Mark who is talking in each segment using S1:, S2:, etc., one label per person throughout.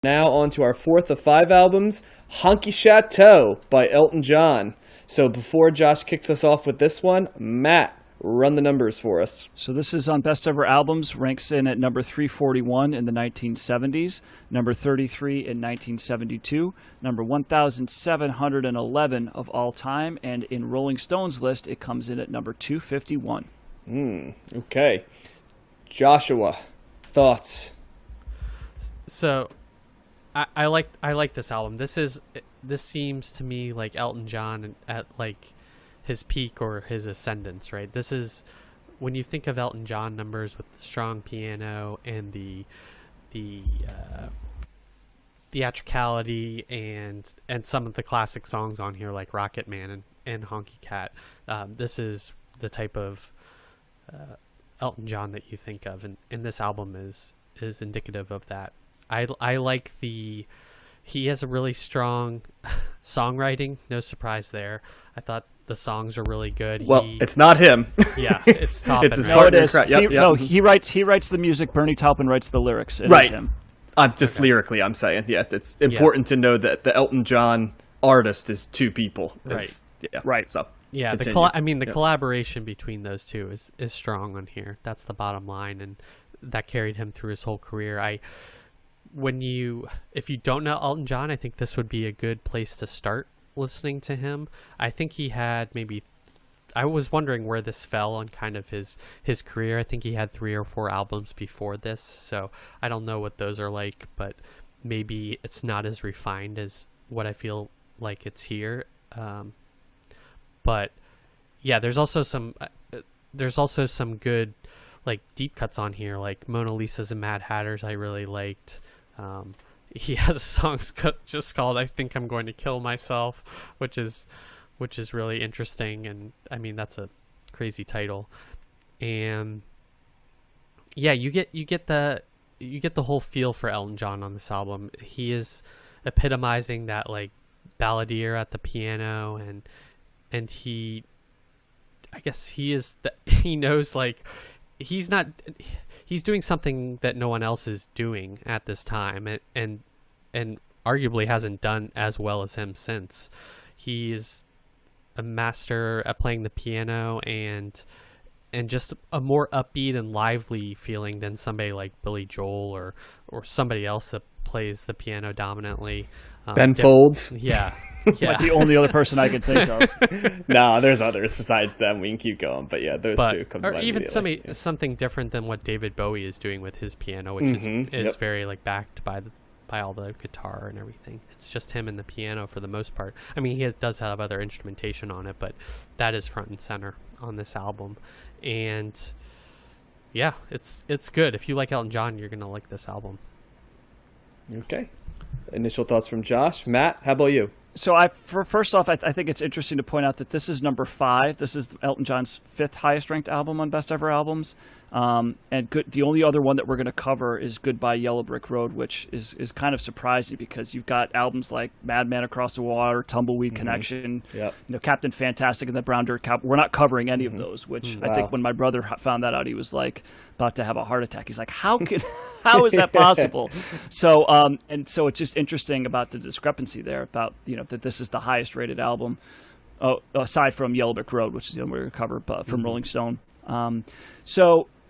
S1: Now on to our fourth of 5 albums, Honky Chateau by Elton John. So before Josh kicks us off with this one, Matt, run the numbers for us.
S2: So this is on Best Ever Albums, ranks in at number 341 in the 1970s, number 33 in 1972, number 1,711 of all time, and in Rolling Stone's list, it comes in at number 251.
S1: Okay. Joshua, thoughts?
S3: So, I like this album. This seems to me like Elton John at like his peak or his ascendance, right? This is when you think of Elton John numbers with the strong piano and the theatricality and some of the classic songs on here like Rocket Man and Honky Cat. This is the type of Elton John that you think of, and this album is indicative of that. I like he has a really strong songwriting, no surprise there. I thought the songs are really good.
S1: Well, it's not him.
S3: Yeah, it's Taupin.
S1: It's his
S3: right?
S1: partner.
S2: No, he writes the music. Bernie Taupin writes the lyrics. It
S1: right.
S2: is him.
S1: I'm just lyrically, I'm saying. Yeah, it's important to know that the Elton John artist is 2 people.
S3: Right.
S1: Yeah.
S2: Right.
S1: So
S3: yeah,
S1: continue.
S3: the collaboration between those two is strong on here. That's the bottom line, and that carried him through his whole career. If you don't know Elton John, I think this would be a good place to start listening to him. I think he had I was wondering where this fell on kind of his career. I think he had 3 or 4 albums before this, so I don't know what those are like, but maybe it's not as refined as what I feel like it's here. But yeah, there's also some good like deep cuts on here, like Mona Lisa's and Mad Hatters I really liked. He has a song just called I Think I'm Going to Kill Myself, which is really interesting, and I mean that's a crazy title. And yeah, you get the whole feel for Elton John on this album. He is epitomizing that like balladeer at the piano, and he knows like he's doing something that no one else is doing at this time, and arguably hasn't done as well as him since. He's a master at playing the piano and just a more upbeat and lively feeling than somebody like Billy Joel or somebody else that plays the piano dominantly.
S1: Ben Folds.
S3: Yeah.
S2: It's like the only other person I could think of.
S1: No, there's others besides them. We can keep going, but yeah, those 2 come to
S3: or
S1: mind.
S3: Even something different than what David Bowie is doing with his piano, which is very like backed by all the guitar and everything. It's just him and the piano for the most part. I mean, he does have other instrumentation on it, but that is front and center on this album. And yeah, it's good. If you like Elton John, you're gonna like this album.
S1: Okay. Initial thoughts from Josh. Matt, how about you?
S2: So first off, I think it's interesting to point out that this is number 5. This is Elton John's 5th highest ranked album on Best Ever Albums. The only other one that we're going to cover is Goodbye Yellow Brick Road, which is kind of surprising because you've got albums like Madman Across the Water, Tumbleweed Connection, Captain Fantastic and the Brown Dirt Cowboy. We're not covering any of those, which I think when my brother found that out, he was like about to have a heart attack. He's like, how is that possible? So it's just interesting about the discrepancy there about, that this is the highest rated album. Aside from Yellow Brick Road, which is the one we're going to cover from Rolling Stone.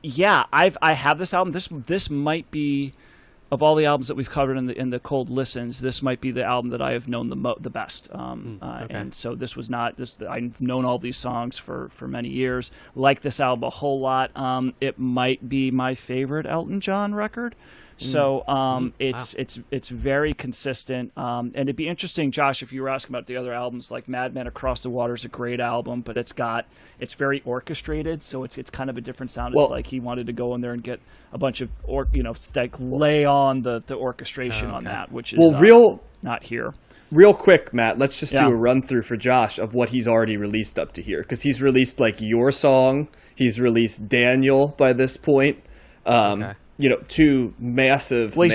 S2: Yeah, I have this album. This might be, of all the albums that we've covered in the cold listens, this might be the album that I have known the best. Okay. And so this was not this. I've known all these songs for many years. Like this album a whole lot. It might be my favorite Elton John record. So it's very consistent, and it'd be interesting, Josh, if you were asking about the other albums, like Madman Across the Water is a great album, but it's very orchestrated, so it's kind of a different sound. It's like he wanted to go in there and get a bunch of lay on the orchestration on that, which is not here.
S1: Real quick, Matt, let's just do a run through for Josh of what he's already released up to here, because he's released like Your Song, he's released Daniel by this point. two massive.
S2: Well,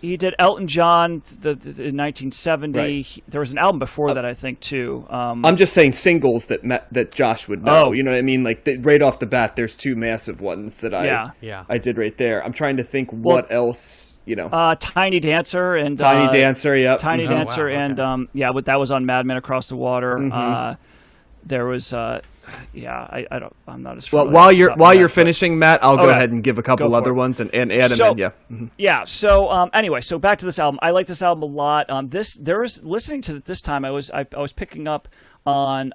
S2: he did Elton John in 1970.
S1: Right.
S2: There was an album before that, I think, too.
S1: I'm just saying singles that Josh would know. You know what I mean? Like right off the bat, there's two massive ones that I did right there. I'm trying to think what else.
S2: Tiny Dancer and
S1: Tiny Dancer, yep.
S2: Tiny Dancer, and that was on Mad Men Across the Water.
S1: Mm-hmm.
S2: There was, I'm not as
S1: well. While you're finishing, Matt, I'll go ahead and give a couple other ones and add them in. Yeah. Mm-hmm.
S2: Yeah. So anyway, so back to this album. I like this album a lot. Listening to it this time, I was picking up on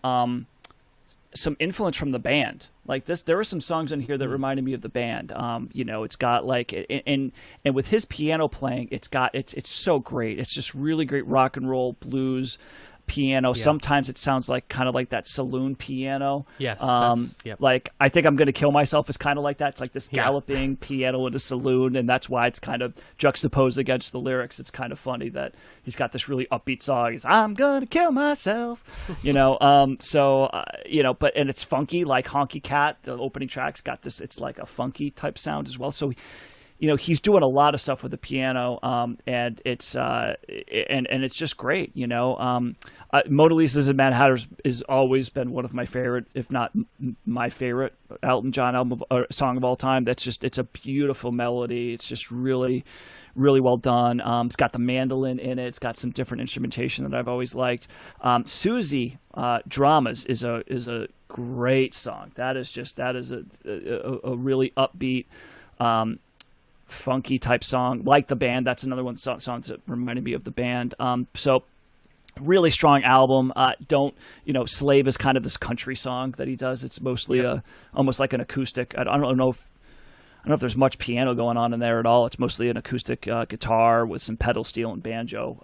S2: some influence from the band. Like this, there were some songs in here that reminded me of the band. It's got like, and with his piano playing, it's so great. It's just really great rock and roll blues piano. Yeah. Sometimes it sounds like kind of like that saloon piano.
S3: Yes.
S2: Like I Think I'm Gonna Kill Myself is kind of like that. It's like this galloping piano in a saloon, and that's why it's kind of juxtaposed against the lyrics. It's kind of funny that he's got this really upbeat song. He's I'm gonna kill myself, but it's funky like Honky Cat. The opening track's got this. It's like a funky type sound as well. So. He's doing a lot of stuff with the piano, and it's and it's just great. Mona Lisa's and Mad Hatters has always been one of my favorite, if not my favorite, Elton John song of all time. It's a beautiful melody. It's just really, really well done. It's got the mandolin in it. It's got some different instrumentation that I've always liked. Susie Dramas is a great song. That is a really upbeat. Funky type song, like the band. That's another one songs that reminded me of the band. So really strong album. Slave is kind of this country song that he does. It's mostly almost like an acoustic. I don't know if there's much piano going on in there at all. It's mostly an acoustic guitar with some pedal steel and banjo.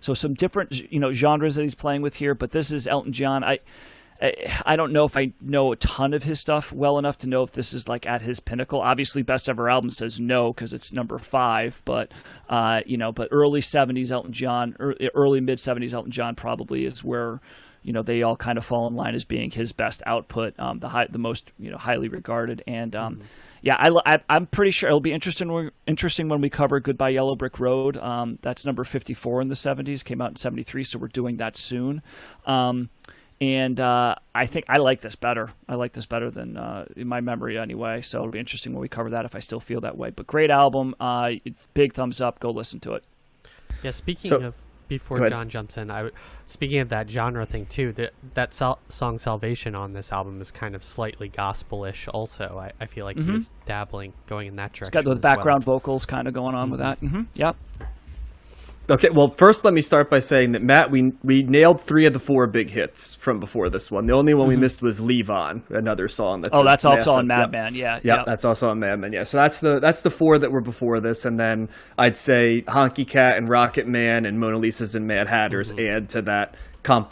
S2: So some different genres that he's playing with here. But this is Elton John. I don't know if I know a ton of his stuff well enough to know if this is like at his pinnacle. Obviously, Best Ever Album says no because it's number 5. But but early 70s Elton John, early mid 70s Elton John probably is where they all kind of fall in line as being his best output, the most highly regarded. And I'm pretty sure it'll be interesting when we cover Goodbye Yellow Brick Road. That's number 54 in the 70s, came out in 73, so we're doing that soon. And I think I like this better. I like this better than in my memory anyway. So it'll be interesting when we cover that if I still feel that way. But great album. Big thumbs up. Go listen to it.
S3: Yeah, speaking of, before John jumps in, speaking of that genre thing too, that song Salvation on this album is kind of slightly gospel-ish also. I feel like he was dabbling, going in that direction.
S2: It's got the background vocals kind of going on with that. Mm-hmm. Yep.
S1: Okay, well, first let me start by saying that, Matt, we nailed 3 of the 4 big hits from before this one. The only one we missed was Leave On, another song.
S2: That's also on Mad Men, yeah.
S1: Yep, that's also on Mad Men, yeah. So that's the 4 that were before this, and then I'd say Honky Cat and Rocket Man and Mona Lisa's and Mad Hatters add to that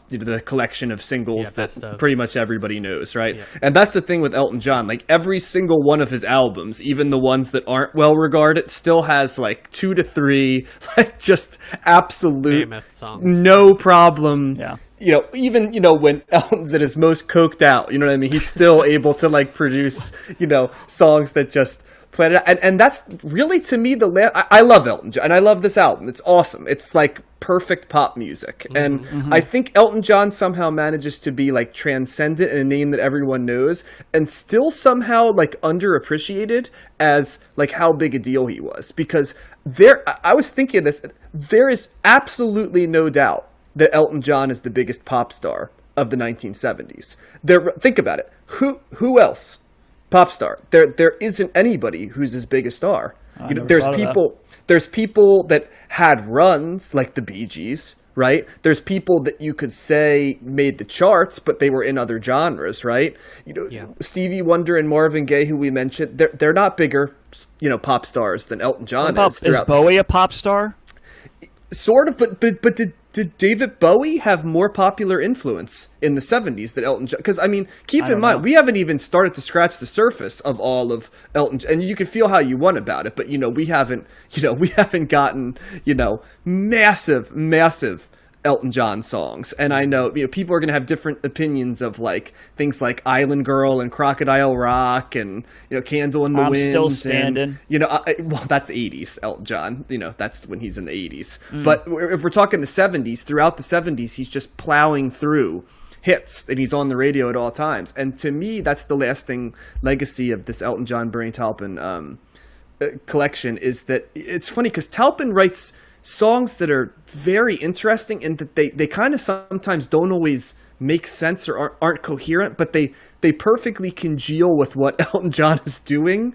S1: the collection of singles that pretty much everybody knows, right? Yeah. And that's the thing with Elton John. Like, every single one of his albums, even the ones that aren't well regarded, still has like 2 to 3 like just absolute
S3: songs.
S1: No problem.
S2: Yeah.
S1: Even when Elton's at his most coked out, you know what I mean? He's still able to like produce, songs that just play it out. And that's really, to me, I love Elton John, and I love this album. It's awesome. It's like perfect pop music. And I think Elton John somehow manages to be like transcendent in a name that everyone knows, and still somehow like underappreciated as like how big a deal he was. Because I was thinking of this, there is absolutely no doubt that Elton John is the biggest pop star of the 1970s. Think about it. Who else? Pop star. There isn't anybody who's as big a star. There's people that had runs like the Bee Gees, right? There's people that you could say made the charts, but they were in other genres, right? Stevie Wonder and Marvin Gaye, who we mentioned, they're not bigger, pop stars than Elton John is.
S2: Is Bowie a pop star?
S1: Sort of, but did David Bowie have more popular influence in the 70s than Elton John? Because, I mean, keep in mind, we haven't even started to scratch the surface of all of Elton John. And you can feel how you want about it, but, we haven't gotten, massive Elton John songs, and I know, people are going to have different opinions of like things like Island Girl and Crocodile Rock and Candle in the Wind.
S2: I'm Still Standing.
S1: Well, that's 80s Elton John. That's when he's in the 80s. But if we're talking the 70s, throughout the 70s, he's just plowing through hits, and he's on the radio at all times. And to me, that's the lasting legacy of this Elton John Bernie Taupin collection. Is that it's funny because Taupin writes songs that are very interesting in that they kind of sometimes don't always make sense or aren't coherent, but they perfectly congeal with what Elton John is doing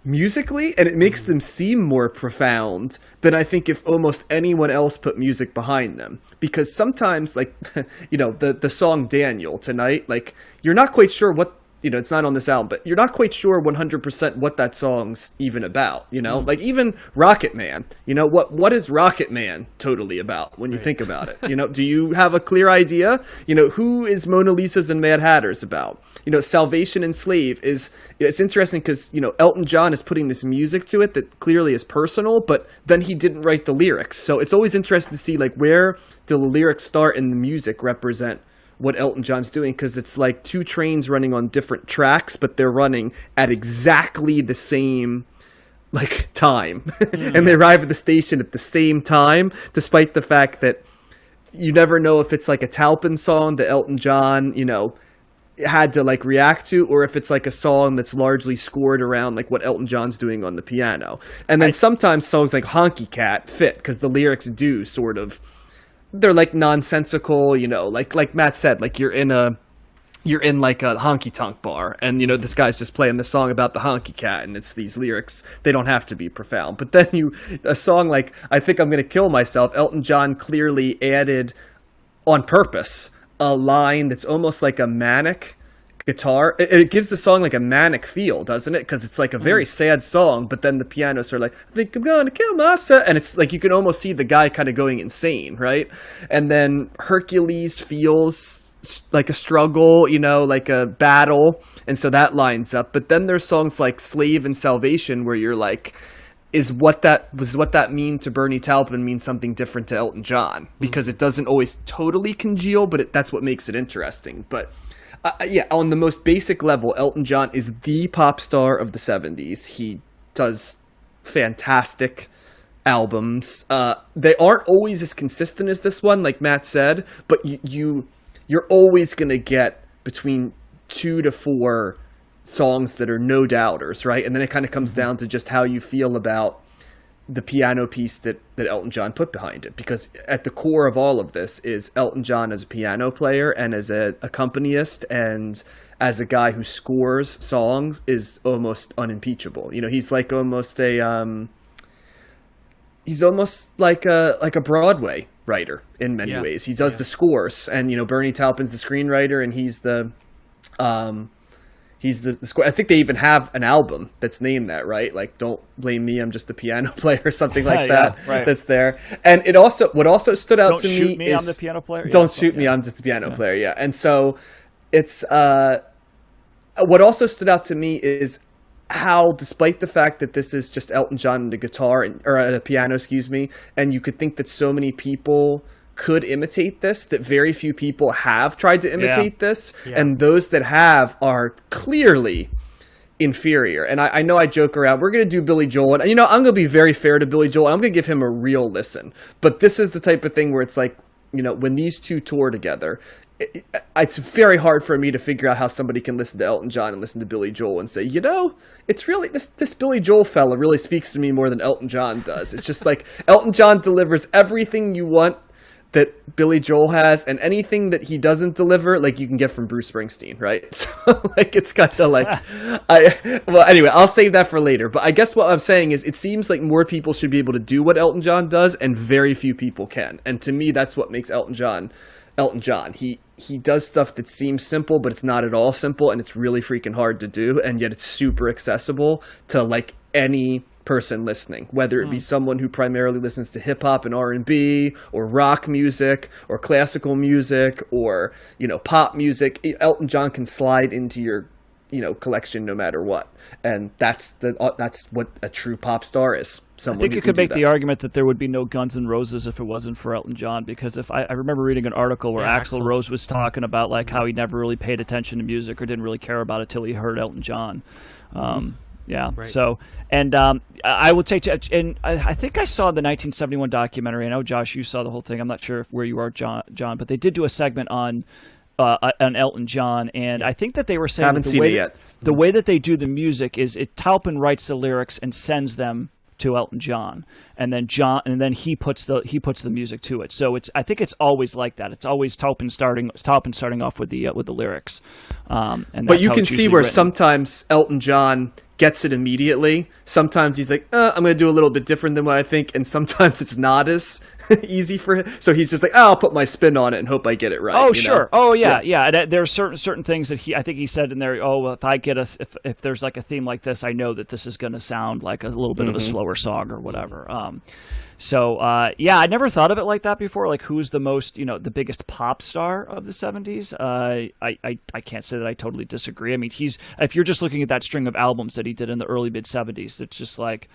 S1: musically, and it makes them seem more profound than I think if almost anyone else put music behind them. Because sometimes, like, the song Daniel tonight, like, you're not quite sure what, it's not on this album, but you're not quite sure 100% what that song's even about, Like, even Rocket Man, what is Rocket Man totally about when you think about it? Do you have a clear idea? Who is Mona Lisa's and Mad Hatters about? Salvation and Slave it's interesting because, Elton John is putting this music to it that clearly is personal, but then he didn't write the lyrics. So it's always interesting to see, like, where do the lyrics start and the music represent what Elton John's doing, because it's like two trains running on different tracks, but they're running at exactly the same like time and they arrive at the station at the same time, despite the fact that you never know if it's like a Taupin song that Elton John had to like react to, or if it's like a song that's largely scored around like what Elton John's doing on the piano. And then sometimes songs like Honky Cat fit because the lyrics do sort of, they're like nonsensical, like Matt said, like you're in like a honky tonk bar, and this guy's just playing the song about the honky cat, and it's these lyrics, they don't have to be profound. But then a song like I Think I'm Gonna Kill Myself, Elton John clearly added on purpose a line that's almost like a manic guitar. It gives the song like a manic feel, doesn't it? Because it's like a very sad song, but then the piano's sort of like, I think I'm gonna kill myself, and it's like you can almost see the guy kind of going insane, right? And then Hercules feels like a struggle, like a battle, and so that lines up. But then there's songs like Slave and Salvation where you're like, what that mean to Bernie Taupin mean something different to Elton John? Because it doesn't always totally congeal, but that's what makes it interesting. But on the most basic level, Elton John is the pop star of the 70s. He does fantastic albums. They aren't always as consistent as this one, like Matt said, but you're always going to get between 2 to 4 songs that are no doubters, right? And then it kind of comes down to just how you feel about the piano piece that Elton John put behind it, because at the core of all of this is Elton John as a piano player and as an accompanist and as a guy who scores songs is almost unimpeachable. He's like almost a Broadway writer in many ways. He does the scores, and Bernie Taupin's the screenwriter, and he's the score. I think they even have an album that's named that, right? Like, Don't Blame Me, I'm Just a Piano Player, or something like that. Yeah, right. That's there. And what also stood out to me is,
S2: Don't Shoot Me, I'm the Piano Player.
S1: Don't Shoot Me, I'm Just a Piano Player. Yeah. And so it's what also stood out to me is how, despite the fact that this is just Elton John and a guitar or a piano, and you could think that so many people could imitate this, that very few people have tried to imitate this, and those that have are clearly inferior. And I know I joke around, we're going to do Billy Joel, and I'm going to be very fair to Billy Joel, I'm going to give him a real listen. But this is the type of thing where it's like, when these two tour together, it's very hard for me to figure out how somebody can listen to Elton John and listen to Billy Joel and say, it's really, this Billy Joel fella really speaks to me more than Elton John does. It's just like Elton John delivers everything you want that Billy Joel has, and anything that he doesn't deliver, like, you can get from Bruce Springsteen, right? So, like, it's kind of like, anyway, I'll save that for later. But I guess what I'm saying is, it seems like more people should be able to do what Elton John does, and very few people can. And to me, that's what makes Elton John. He does stuff that seems simple, but it's not at all simple, and it's really freaking hard to do, and yet it's super accessible to, like, any person listening, whether it be someone who primarily listens to hip-hop and R&B or rock music or classical music or pop music. Elton John can slide into your collection no matter what. And that's what a true pop star is.
S2: I think you could make the argument that there would be no Guns N' Roses if it wasn't for Elton John, because if I remember reading an article where Axl Rose was talking about like how he never really paid attention to music or didn't really care about it till he heard Elton John. Yeah. Right. So, and I would say, and I think I saw the 1971 documentary. I know, Josh, you saw the whole thing. I'm not sure where you are, John, but they did do a segment on Elton John, and I think that they were saying the way that they do the music is Taupin writes the lyrics and sends them to Elton John, and then he puts the music to it. So I think it's always like that. It's always Taupin starting off with the lyrics.
S1: But you can see where sometimes Elton John gets it immediately. Sometimes he's like, I'm going to do a little bit different than what I think, and sometimes it's not as easy for him. So he's just like, I'll put my spin on it and hope I get it right.
S2: Oh, sure. Oh, yeah. And there are certain things that I think he said in there. Oh, well, if I get if there's like a theme like this, I know that this is going to sound like a little bit of a slower song or whatever. I never thought of it like that before. Like, who's the most, the biggest pop star of the 70s? I can't say that I totally disagree. I mean, if you're just looking at that string of albums that he did in the early mid 70s, it's just like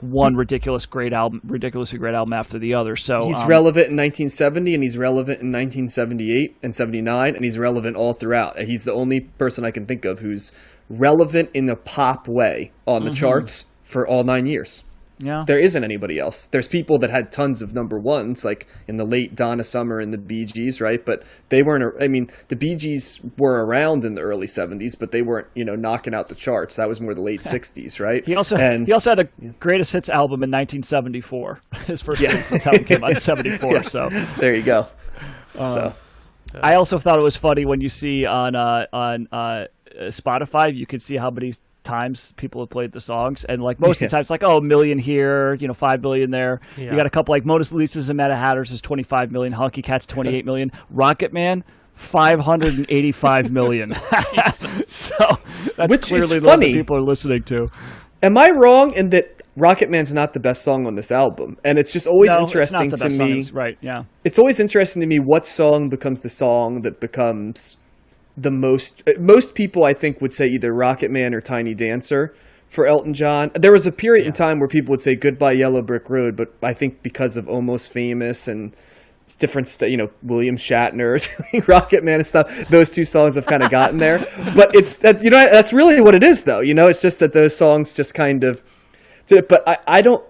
S2: one ridiculously great album after the other. So
S1: he's relevant in 1970, and he's relevant in 1978 and 79, and he's relevant all throughout. He's the only person I can think of who's relevant in a pop way on the charts for all 9 years.
S2: Yeah.
S1: There isn't anybody else. There's people that had tons of number ones, like in the late Donna Summer and the Bee Gees, right? But they weren't, the Bee Gees were around in the early 70s, but they weren't, knocking out the charts. That was more the late 60s, right?
S2: He also had a greatest hits album in 1974. His first greatest hits album came out in 74,
S1: yeah.
S2: So.
S1: There you go.
S2: I also thought it was funny when you see on Spotify, you can see how many times people have played the songs, and like most of the time it's like, a million here, 5 million there. You got a couple like Mona Lisa's and Mad Hatters is 25 million, Honky Cat's 28 million, Rocket Man 585 million. So that's
S1: Which
S2: clearly
S1: is
S2: what
S1: funny.
S2: people are listening to.
S1: Am I wrong in that Rocket Man's not the best song on this album? And it's just always interesting to me.
S2: Right, yeah.
S1: It's always interesting to me what song becomes the song that becomes the most people, I think, would say either Rocket Man or Tiny Dancer for Elton John. There was a period in time where people would say Goodbye Yellow Brick Road, but I think because of Almost Famous and it's different William Shatner doing Rocket Man and stuff, those two songs have kind of gotten there. But it's that, that's really what it is, though. It's just that those songs just kind of. But I don't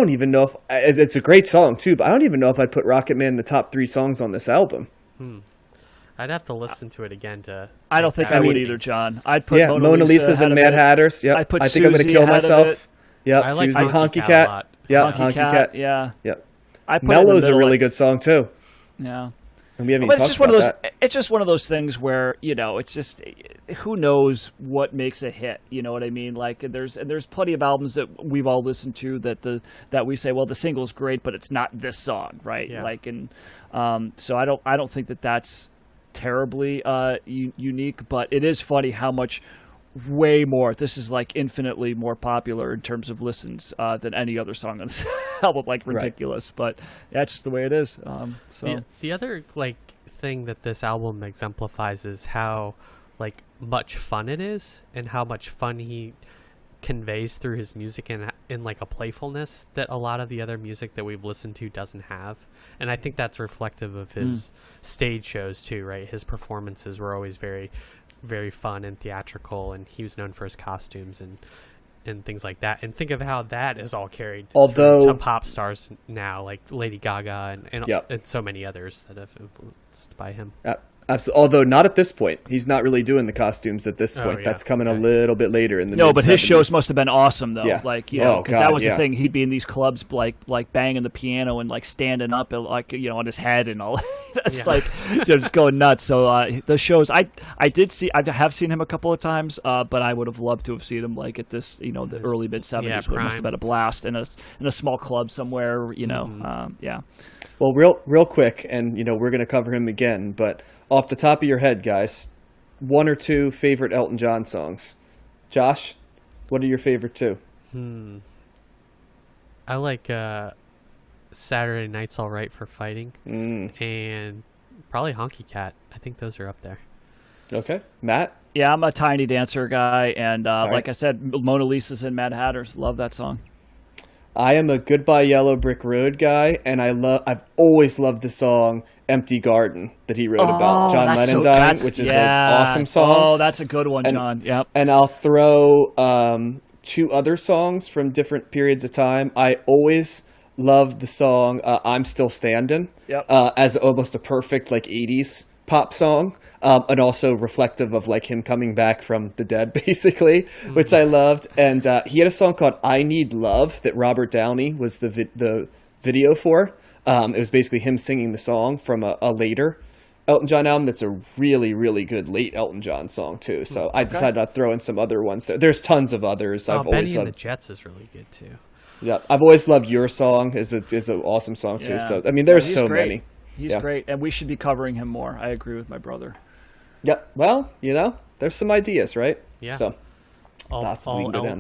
S1: even know if it's a great song too. But I don't even know if I'd put Rocket Man in the top 3 songs on this album.
S3: I'd have to listen to it again to.
S2: I don't think I would either, John. I'd put
S1: Mona Lisa's and Mad Hatters. Yep.
S2: I think
S1: I'm going to kill myself. Yep.
S3: I like
S1: Susie,
S3: Honky Cat a lot.
S1: Yeah,
S2: Honky Cat. Yeah.
S1: Yep.
S2: Mellow's
S1: a really good song too.
S2: Yeah.
S1: And we haven't
S2: But
S1: even
S2: it's just
S1: talked
S2: one of
S1: about
S2: those.
S1: that.
S2: It's just one of those things where it's just who knows what makes a hit. You know what I mean? Like there's plenty of albums that we've all listened to that we say, well, the single's great, but it's not this song, right?
S3: Yeah.
S2: Like so I don't think that that's terribly unique, but it is funny how much way more this is like infinitely more popular in terms of listens than any other song on this album. Like ridiculous, but that's just the way it is.
S3: The other thing that this album exemplifies is how much fun it is and how much fun he conveys through his music in like a playfulness that a lot of the other music that we've listened to doesn't have. And I think that's reflective of his stage shows too, right? His performances were always very, very fun and theatrical, and he was known for his costumes and things like that. And think of how that is all carried to pop stars now, like Lady Gaga and so many others that have influenced by him.
S1: Absolutely. Although not at this point. He's not really doing the costumes at this point. That's coming a little bit later in the
S2: No, but his shows must have been awesome though.
S1: Yeah.
S2: Because that was the thing. He'd be in these clubs like banging the piano and standing up on his head and all. That's just going nuts. So the shows I have seen him a couple of times, but I would have loved to have seen him at this the early mid 70s. Where it must have been a blast in a small club somewhere.
S1: Well, real quick, and we're going to cover him again, but off the top of your head, guys, 1 or 2 favorite Elton John songs. Josh, what are your favorite 2?
S3: I like Saturday Night's All Right for Fighting, and probably Honky Cat. I think those are up there.
S1: Okay. Matt?
S2: Yeah, I'm a Tiny Dancer guy, and like I said, Mona Lisa's and Mad Hatters. Love that song.
S1: I am a Goodbye Yellow Brick Road guy, and I've always loved the song Empty Garden that he wrote about John Lennon dying, which is an awesome song.
S2: Oh, that's a good one, John. Yep.
S1: And I'll throw two other songs from different periods of time. I always loved the song I'm Still Standing as almost a perfect like 80s pop song, and also reflective of like him coming back from the dead, basically, which I loved. And he had a song called I Need Love that Robert Downey was the video for. It was basically him singing the song from a later Elton John album that's a really, really good late Elton John song, too. So I decided I'd throw in some other ones. There's tons of others. I've always
S3: Benny and
S1: loved.
S3: the Jets is really good, too.
S1: Yeah, I've always loved Your Song is an awesome song, too. So, I mean, there's so
S2: great.
S1: many.
S2: He's great, and we should be covering him more. I agree with my brother.
S1: Yeah, well, there's some ideas, right?
S3: Yeah.
S1: So that's what we can go down.